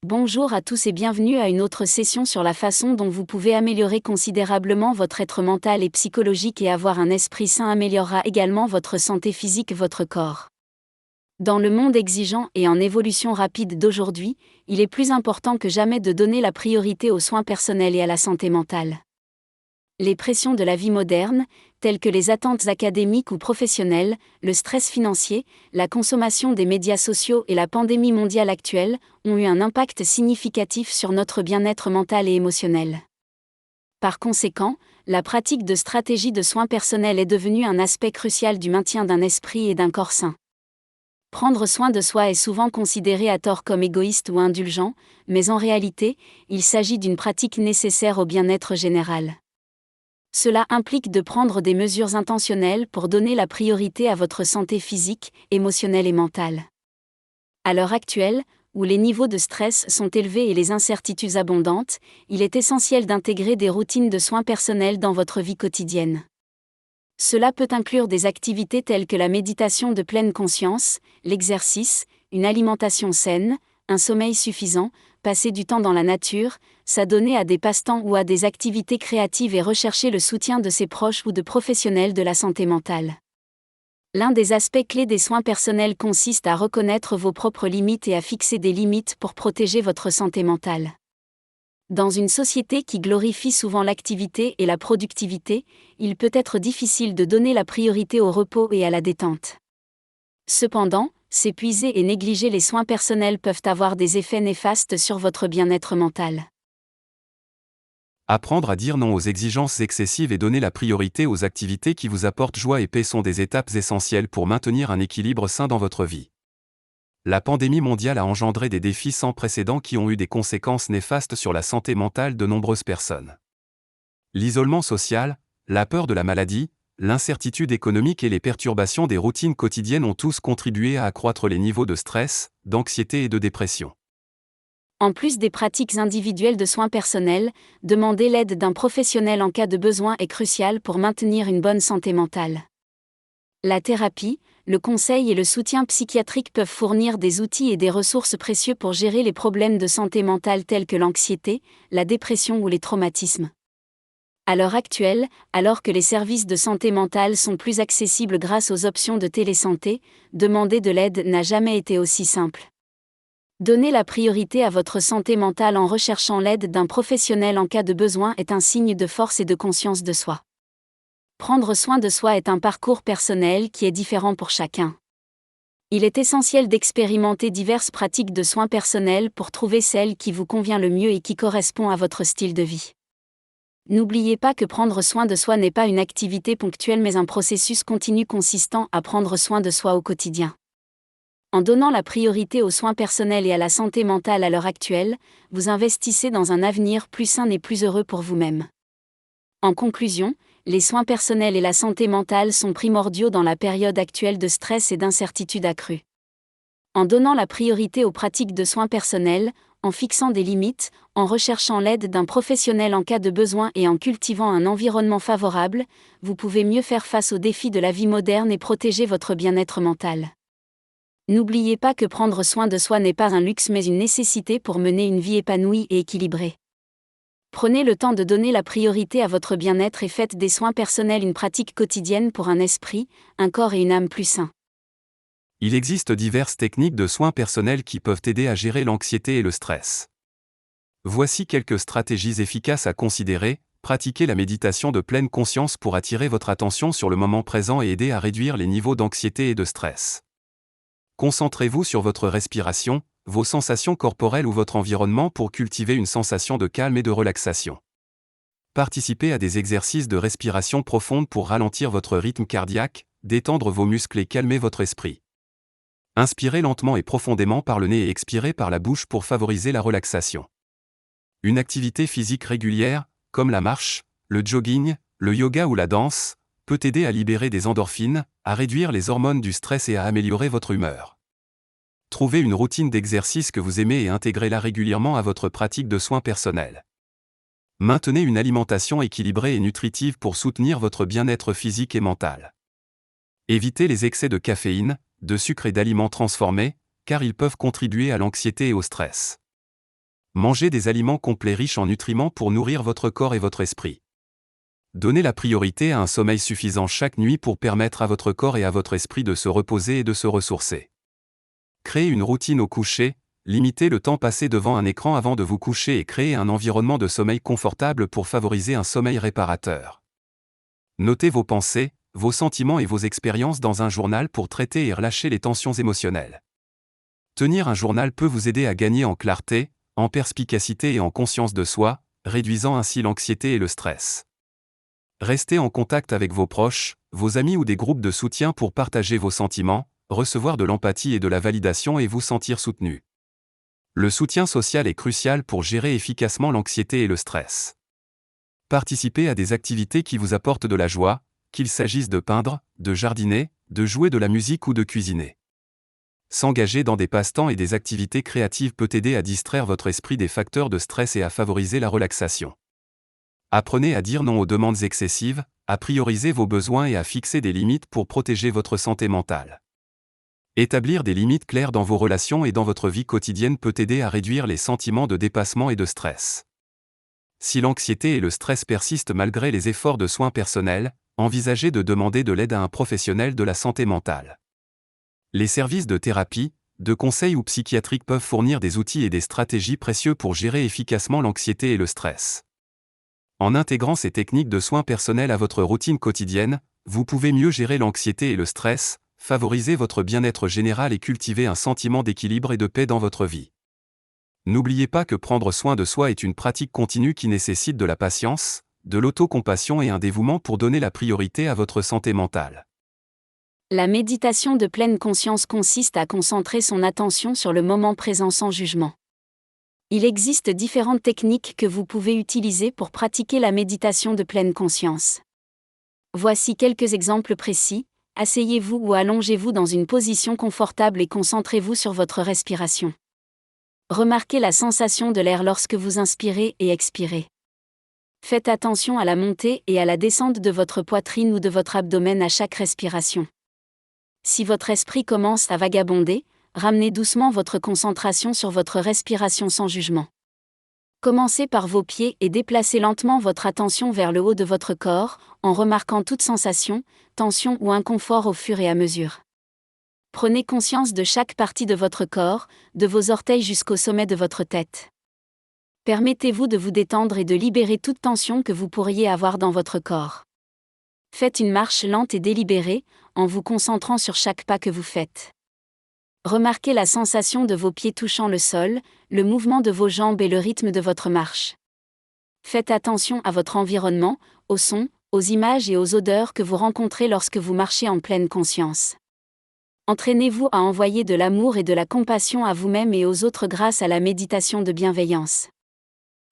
Bonjour à tous et bienvenue à une autre session sur la façon dont vous pouvez améliorer considérablement votre être mental et psychologique et avoir un esprit sain améliorera également votre santé physique, votre corps. Dans le monde exigeant et en évolution rapide d'aujourd'hui, il est plus important que jamais de donner la priorité aux soins personnels et à la santé mentale. Les pressions de la vie moderne, telles que les attentes académiques ou professionnelles, le stress financier, la consommation des médias sociaux et la pandémie mondiale actuelle, ont eu un impact significatif sur notre bien-être mental et émotionnel. Par conséquent, la pratique de stratégies de soins personnels est devenue un aspect crucial du maintien d'un esprit et d'un corps sain. Prendre soin de soi est souvent considéré à tort comme égoïste ou indulgent, mais en réalité, il s'agit d'une pratique nécessaire au bien-être général. Cela implique de prendre des mesures intentionnelles pour donner la priorité à votre santé physique, émotionnelle et mentale. À l'heure actuelle, où les niveaux de stress sont élevés et les incertitudes abondantes, il est essentiel d'intégrer des routines de soins personnels dans votre vie quotidienne. Cela peut inclure des activités telles que la méditation de pleine conscience, l'exercice, une alimentation saine, un sommeil suffisant, passer du temps dans la nature, s'adonner à des passe-temps ou à des activités créatives et rechercher le soutien de ses proches ou de professionnels de la santé mentale. L'un des aspects clés des soins personnels consiste à reconnaître vos propres limites et à fixer des limites pour protéger votre santé mentale. Dans une société qui glorifie souvent l'activité et la productivité, il peut être difficile de donner la priorité au repos et à la détente. Cependant, s'épuiser et négliger les soins personnels peuvent avoir des effets néfastes sur votre bien-être mental. Apprendre à dire non aux exigences excessives et donner la priorité aux activités qui vous apportent joie et paix sont des étapes essentielles pour maintenir un équilibre sain dans votre vie. La pandémie mondiale a engendré des défis sans précédent qui ont eu des conséquences néfastes sur la santé mentale de nombreuses personnes. L'isolement social, la peur de la maladie, l'incertitude économique et les perturbations des routines quotidiennes ont tous contribué à accroître les niveaux de stress, d'anxiété et de dépression. En plus des pratiques individuelles de soins personnels, demander l'aide d'un professionnel en cas de besoin est crucial pour maintenir une bonne santé mentale. La thérapie, le conseil et le soutien psychiatrique peuvent fournir des outils et des ressources précieux pour gérer les problèmes de santé mentale tels que l'anxiété, la dépression ou les traumatismes. À l'heure actuelle, alors que les services de santé mentale sont plus accessibles grâce aux options de télésanté, demander de l'aide n'a jamais été aussi simple. Donner la priorité à votre santé mentale en recherchant l'aide d'un professionnel en cas de besoin est un signe de force et de conscience de soi. Prendre soin de soi est un parcours personnel qui est différent pour chacun. Il est essentiel d'expérimenter diverses pratiques de soins personnels pour trouver celle qui vous convient le mieux et qui correspond à votre style de vie. N'oubliez pas que prendre soin de soi n'est pas une activité ponctuelle mais un processus continu consistant à prendre soin de soi au quotidien. En donnant la priorité aux soins personnels et à la santé mentale à l'heure actuelle, vous investissez dans un avenir plus sain et plus heureux pour vous-même. En conclusion, les soins personnels et la santé mentale sont primordiaux dans la période actuelle de stress et d'incertitude accrue. En donnant la priorité aux pratiques de soins personnels, en fixant des limites, en recherchant l'aide d'un professionnel en cas de besoin et en cultivant un environnement favorable, vous pouvez mieux faire face aux défis de la vie moderne et protéger votre bien-être mental. N'oubliez pas que prendre soin de soi n'est pas un luxe mais une nécessité pour mener une vie épanouie et équilibrée. Prenez le temps de donner la priorité à votre bien-être et faites des soins personnels une pratique quotidienne pour un esprit, un corps et une âme plus sains. Il existe diverses techniques de soins personnels qui peuvent aider à gérer l'anxiété et le stress. Voici quelques stratégies efficaces à considérer. Pratiquez la méditation de pleine conscience pour attirer votre attention sur le moment présent et aider à réduire les niveaux d'anxiété et de stress. Concentrez-vous sur votre respiration, vos sensations corporelles ou votre environnement pour cultiver une sensation de calme et de relaxation. Participez à des exercices de respiration profonde pour ralentir votre rythme cardiaque, détendre vos muscles et calmer votre esprit. Inspirez lentement et profondément par le nez et expirez par la bouche pour favoriser la relaxation. Une activité physique régulière, comme la marche, le jogging, le yoga ou la danse, peut aider à libérer des endorphines, à réduire les hormones du stress et à améliorer votre humeur. Trouvez une routine d'exercice que vous aimez et intégrez-la régulièrement à votre pratique de soins personnels. Maintenez une alimentation équilibrée et nutritive pour soutenir votre bien-être physique et mental. Évitez les excès de caféine, de sucre et d'aliments transformés, car ils peuvent contribuer à l'anxiété et au stress. Mangez des aliments complets riches en nutriments pour nourrir votre corps et votre esprit. Donnez la priorité à un sommeil suffisant chaque nuit pour permettre à votre corps et à votre esprit de se reposer et de se ressourcer. Créez une routine au coucher, limitez le temps passé devant un écran avant de vous coucher et créez un environnement de sommeil confortable pour favoriser un sommeil réparateur. Notez vos pensées, vos sentiments et vos expériences dans un journal pour traiter et relâcher les tensions émotionnelles. Tenir un journal peut vous aider à gagner en clarté, en perspicacité et en conscience de soi, réduisant ainsi l'anxiété et le stress. Restez en contact avec vos proches, vos amis ou des groupes de soutien pour partager vos sentiments, recevoir de l'empathie et de la validation et vous sentir soutenu. Le soutien social est crucial pour gérer efficacement l'anxiété et le stress. Participez à des activités qui vous apportent de la joie, qu'il s'agisse de peindre, de jardiner, de jouer de la musique ou de cuisiner. S'engager dans des passe-temps et des activités créatives peut aider à distraire votre esprit des facteurs de stress et à favoriser la relaxation. Apprenez à dire non aux demandes excessives, à prioriser vos besoins et à fixer des limites pour protéger votre santé mentale. Établir des limites claires dans vos relations et dans votre vie quotidienne peut aider à réduire les sentiments de dépassement et de stress. Si l'anxiété et le stress persistent malgré les efforts de soins personnels, envisagez de demander de l'aide à un professionnel de la santé mentale. Les services de thérapie, de conseil ou psychiatriques peuvent fournir des outils et des stratégies précieux pour gérer efficacement l'anxiété et le stress. En intégrant ces techniques de soins personnels à votre routine quotidienne, vous pouvez mieux gérer l'anxiété et le stress, favoriser votre bien-être général et cultiver un sentiment d'équilibre et de paix dans votre vie. N'oubliez pas que prendre soin de soi est une pratique continue qui nécessite de la patience, de l'autocompassion et un dévouement pour donner la priorité à votre santé mentale. La méditation de pleine conscience consiste à concentrer son attention sur le moment présent sans jugement. Il existe différentes techniques que vous pouvez utiliser pour pratiquer la méditation de pleine conscience. Voici quelques exemples précis. Asseyez-vous ou allongez-vous dans une position confortable et concentrez-vous sur votre respiration. Remarquez la sensation de l'air lorsque vous inspirez et expirez. Faites attention à la montée et à la descente de votre poitrine ou de votre abdomen à chaque respiration. Si votre esprit commence à vagabonder, ramenez doucement votre concentration sur votre respiration sans jugement. Commencez par vos pieds et déplacez lentement votre attention vers le haut de votre corps, en remarquant toute sensation, tension ou inconfort au fur et à mesure. Prenez conscience de chaque partie de votre corps, de vos orteils jusqu'au sommet de votre tête. Permettez-vous de vous détendre et de libérer toute tension que vous pourriez avoir dans votre corps. Faites une marche lente et délibérée, en vous concentrant sur chaque pas que vous faites. Remarquez la sensation de vos pieds touchant le sol, le mouvement de vos jambes et le rythme de votre marche. Faites attention à votre environnement, aux sons, aux images et aux odeurs que vous rencontrez lorsque vous marchez en pleine conscience. Entraînez-vous à envoyer de l'amour et de la compassion à vous-même et aux autres grâce à la méditation de bienveillance.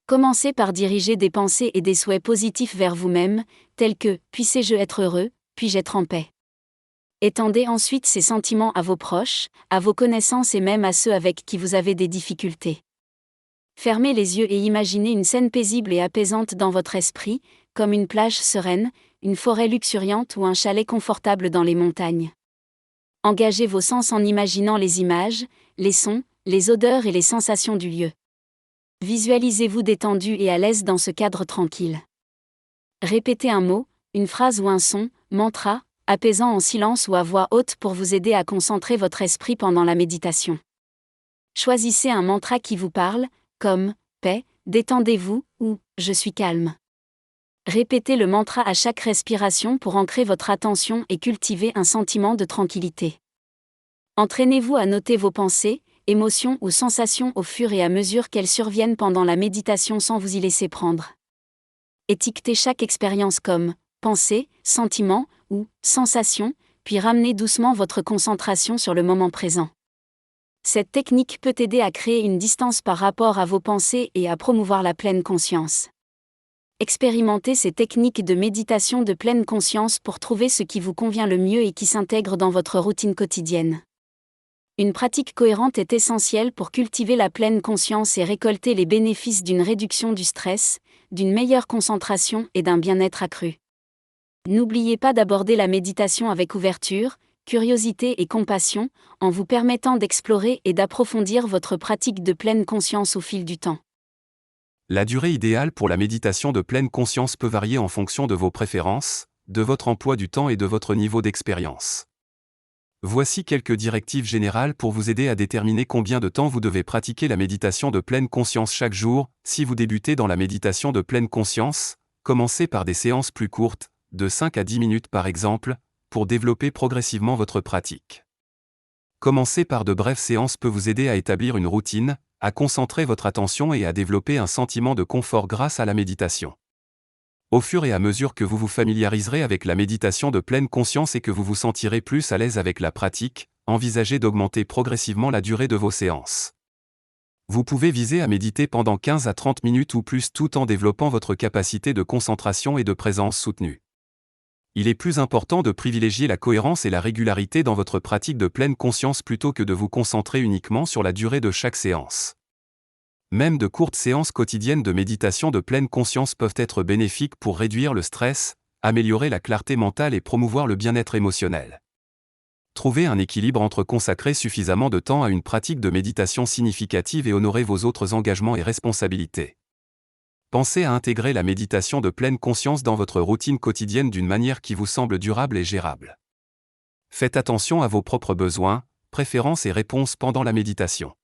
Commencez par diriger des pensées et des souhaits positifs vers vous-même, tels que « Puissé-je être heureux, puis-je être en paix ?» Étendez ensuite ces sentiments à vos proches, à vos connaissances et même à ceux avec qui vous avez des difficultés. Fermez les yeux et imaginez une scène paisible et apaisante dans votre esprit, comme une plage sereine, une forêt luxuriante ou un chalet confortable dans les montagnes. Engagez vos sens en imaginant les images, les sons, les odeurs et les sensations du lieu. Visualisez-vous détendu et à l'aise dans ce cadre tranquille. Répétez un mot, une phrase ou un son, mantra, apaisant en silence ou à voix haute pour vous aider à concentrer votre esprit pendant la méditation. Choisissez un mantra qui vous parle, comme « paix »,« détendez-vous » ou « je suis calme ». Répétez le mantra à chaque respiration pour ancrer votre attention et cultiver un sentiment de tranquillité. Entraînez-vous à noter vos pensées, émotions ou sensations au fur et à mesure qu'elles surviennent pendant la méditation sans vous y laisser prendre. Étiquetez chaque expérience comme pensée, sentiment ou sensation, puis ramenez doucement votre concentration sur le moment présent. Cette technique peut aider à créer une distance par rapport à vos pensées et à promouvoir la pleine conscience. Expérimentez ces techniques de méditation de pleine conscience pour trouver ce qui vous convient le mieux et qui s'intègre dans votre routine quotidienne. Une pratique cohérente est essentielle pour cultiver la pleine conscience et récolter les bénéfices d'une réduction du stress, d'une meilleure concentration et d'un bien-être accru. N'oubliez pas d'aborder la méditation avec ouverture, curiosité et compassion, en vous permettant d'explorer et d'approfondir votre pratique de pleine conscience au fil du temps. La durée idéale pour la méditation de pleine conscience peut varier en fonction de vos préférences, de votre emploi du temps et de votre niveau d'expérience. Voici quelques directives générales pour vous aider à déterminer combien de temps vous devez pratiquer la méditation de pleine conscience chaque jour. Si vous débutez dans la méditation de pleine conscience, commencez par des séances plus courtes, de 5 à 10 minutes par exemple, pour développer progressivement votre pratique. Commencer par de brèves séances peut vous aider à établir une routine, à concentrer votre attention et à développer un sentiment de confort grâce à la méditation. Au fur et à mesure que vous vous familiariserez avec la méditation de pleine conscience et que vous vous sentirez plus à l'aise avec la pratique, envisagez d'augmenter progressivement la durée de vos séances. Vous pouvez viser à méditer pendant 15 à 30 minutes ou plus tout en développant votre capacité de concentration et de présence soutenue. Il est plus important de privilégier la cohérence et la régularité dans votre pratique de pleine conscience plutôt que de vous concentrer uniquement sur la durée de chaque séance. Même de courtes séances quotidiennes de méditation de pleine conscience peuvent être bénéfiques pour réduire le stress, améliorer la clarté mentale et promouvoir le bien-être émotionnel. Trouvez un équilibre entre consacrer suffisamment de temps à une pratique de méditation significative et honorer vos autres engagements et responsabilités. Pensez à intégrer la méditation de pleine conscience dans votre routine quotidienne d'une manière qui vous semble durable et gérable. Faites attention à vos propres besoins, préférences et réponses pendant la méditation.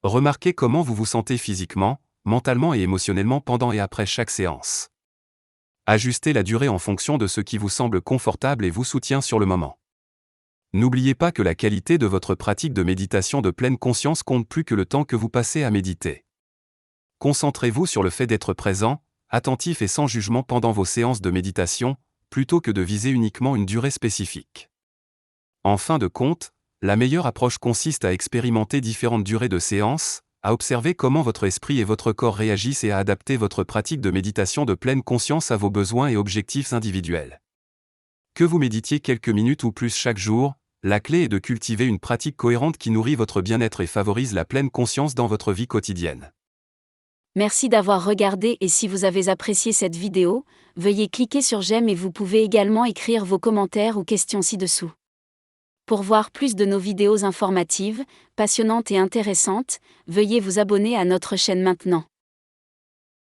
Remarquez comment vous vous sentez physiquement, mentalement et émotionnellement pendant et après chaque séance. Ajustez la durée en fonction de ce qui vous semble confortable et vous soutient sur le moment. N'oubliez pas que la qualité de votre pratique de méditation de pleine conscience compte plus que le temps que vous passez à méditer. Concentrez-vous sur le fait d'être présent, attentif et sans jugement pendant vos séances de méditation, plutôt que de viser uniquement une durée spécifique. En fin de compte, la meilleure approche consiste à expérimenter différentes durées de séance, à observer comment votre esprit et votre corps réagissent et à adapter votre pratique de méditation de pleine conscience à vos besoins et objectifs individuels. Que vous méditiez quelques minutes ou plus chaque jour, la clé est de cultiver une pratique cohérente qui nourrit votre bien-être et favorise la pleine conscience dans votre vie quotidienne. Merci d'avoir regardé et si vous avez apprécié cette vidéo, veuillez cliquer sur j'aime et vous pouvez également écrire vos commentaires ou questions ci-dessous. Pour voir plus de nos vidéos informatives, passionnantes et intéressantes, veuillez vous abonner à notre chaîne maintenant.